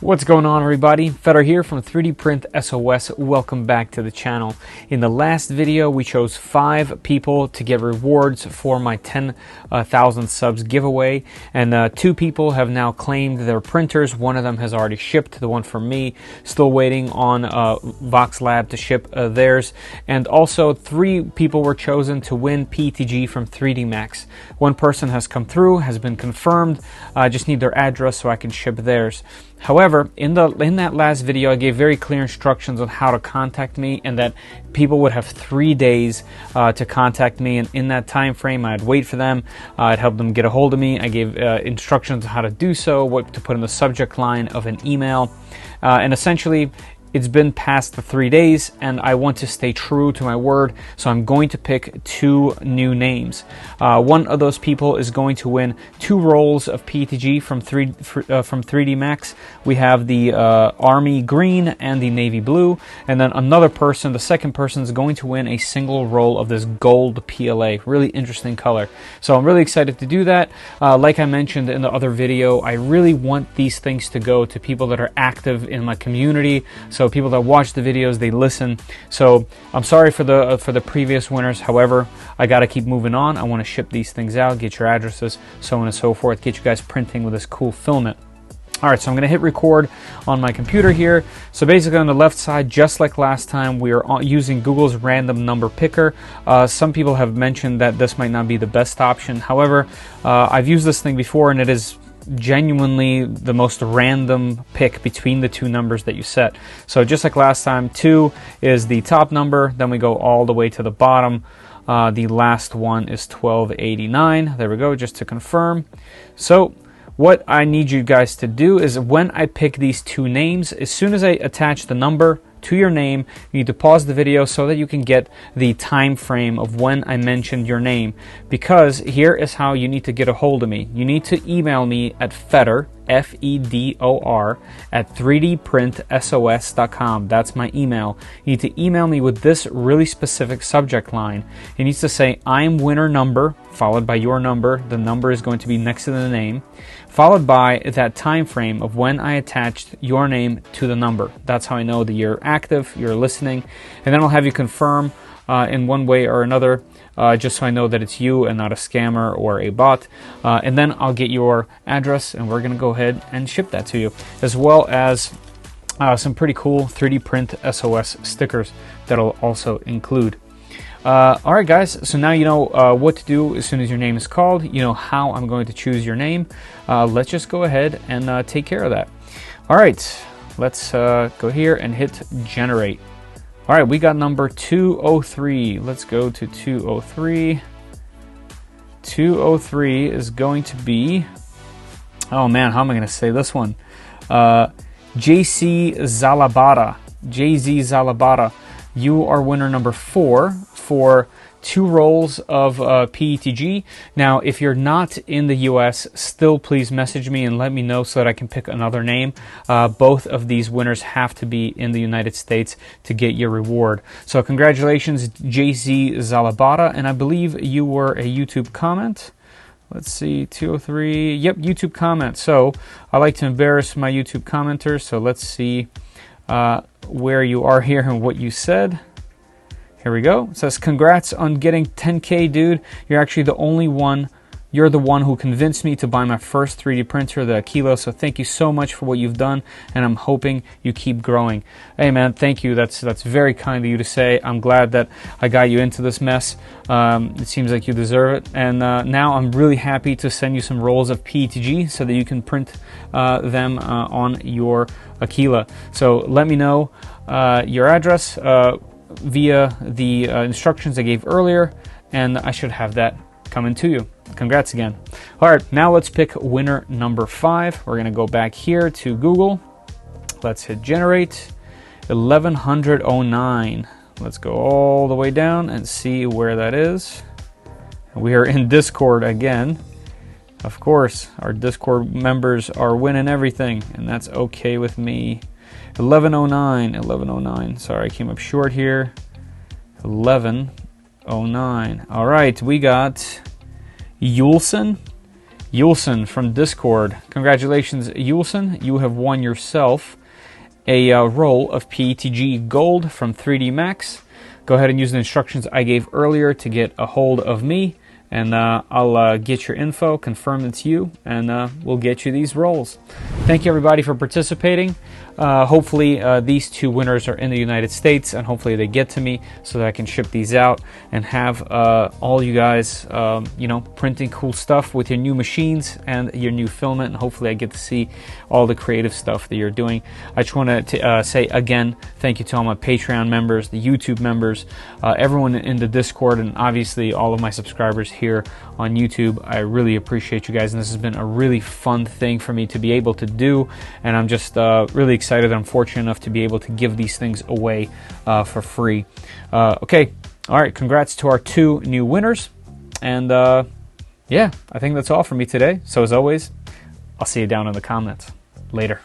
What's going on, everybody? Fedor here from 3D Print SOS. Welcome back to the channel. In the last video, we chose 5 people to get rewards for my 10,000 subs giveaway, and 2 people have now claimed their printers. One of them has already shipped, the one for me. Still waiting on Voxelab to ship theirs. And also 3 people were chosen to win PETG from 3D Max. One person has come through, has been confirmed. I just need their address so I can ship theirs. However, in that last video, I gave very clear instructions on how to contact me, and that people would have 3 days to contact me. And in that time frame, I'd wait for them. I'd help them get a hold of me. I gave instructions on how to do so, what to put in the subject line of an email, and essentially, it's been past the 3 days, and I want to stay true to my word, so I'm going to pick 2 new names. One of those people is going to win 2 rolls of PETG from 3D Max. We have the Army Green and the Navy Blue, and then another person, the second person, is going to win a single roll of this gold PLA. Really interesting color. So I'm really excited to do that. Like I mentioned in the other video, I really want these things to go to people that are active in my community. So people that watch the videos, they listen. So I'm sorry for the previous winners. However, I got to keep moving on. I want to ship these things out, get your addresses, so on and so forth, get you guys printing with this cool filament. All right, so I'm going to hit record on my computer here. So basically on the left side, just like last time, we are using Google's random number picker. Some people have mentioned that this might not be the best option. However, I've used this thing before, and it is genuinely the most random pick between the 2 numbers that you set. So just like last time, 2 is the top number, then we go all the way to the bottom. The last one is 1289. There we go, just to confirm. So what I need you guys to do is, when I pick these 2 names, as soon as I attach the number to your name, you need to pause the video so that you can get the time frame of when I mentioned your name, because here is how you need to get a hold of me. You need to email me at Fedor, F-E-D-O-R, at 3dprintsos.com. That's my email. You need to email me with this really specific subject line. It needs to say, I'm winner number, followed by your number. The number is going to be next to the name, followed by that time frame of when I attached your name to the number. That's how I know that you're active, you're listening, and then I'll have you confirm in one way or another, just so I know that it's you and not a scammer or a bot. And then I'll get your address, and we're going to go ahead and ship that to you, as well as some pretty cool 3D Print SOS stickers that I'll also include. All right, guys, so now you know what to do as soon as your name is called. You know how I'm going to choose your name. Let's just go ahead and take care of that. All right, let's go here and hit generate. All right, we got number 203. Let's go to 203. 203 is going to be, oh man, how am I going to say this one? JC Zalabata. JZ Zalabata. You are winner number 4 for 2 rolls of PETG. Now, if you're not in the US, still please message me and let me know so that I can pick another name. Both of these winners have to be in the United States to get your reward. So congratulations, JZ Zalabata, and I believe you were a YouTube comment. Let's see, 203, yep, YouTube comment. So I like to embarrass my YouTube commenters, so let's see where you are here and what you said. Here we go. It says, congrats on getting 10K, dude. You're actually the only one. You're the one who convinced me to buy my first 3D printer, the Aquila. So thank you so much for what you've done, and I'm hoping you keep growing. Hey, man, thank you. That's very kind of you to say. I'm glad that I got you into this mess. It seems like you deserve it. And now I'm really happy to send you some rolls of PETG so that you can print them on your Aquila. So let me know your address via the instructions I gave earlier, and I should have that coming to you. Congrats again. All right, now let's pick winner number 5. We're going to go back here to Google. Let's hit generate. 1109. Let's go all the way down and see where that is. We are in Discord again. Of course, our Discord members are winning everything, and that's okay with me. 1109, 1109. Sorry, I came up short here. 1109. All right, we got Yulson, Yulson from Discord. Congratulations, Yulson. You have won yourself a roll of PETG Gold from 3D Max. Go ahead and use the instructions I gave earlier to get a hold of me, and I'll get your info, confirm it's you, and we'll get you these rolls. Thank you, everybody, for participating. Hopefully these two winners are in the United States, and hopefully they get to me so that I can ship these out and have all you guys, printing cool stuff with your new machines and your new filament, and hopefully I get to see all the creative stuff that you're doing. I just want to say again, thank you to all my Patreon members, the YouTube members, everyone in the Discord, and obviously all of my subscribers here on YouTube. I really appreciate you guys, and this has been a really fun thing for me to be able to do, and I'm just really excited that I'm fortunate enough to be able to give these things away for free. Okay, all right, congrats to our 2 new winners, and yeah, I think that's all for me today. So as always, I'll see you down in the comments. Later.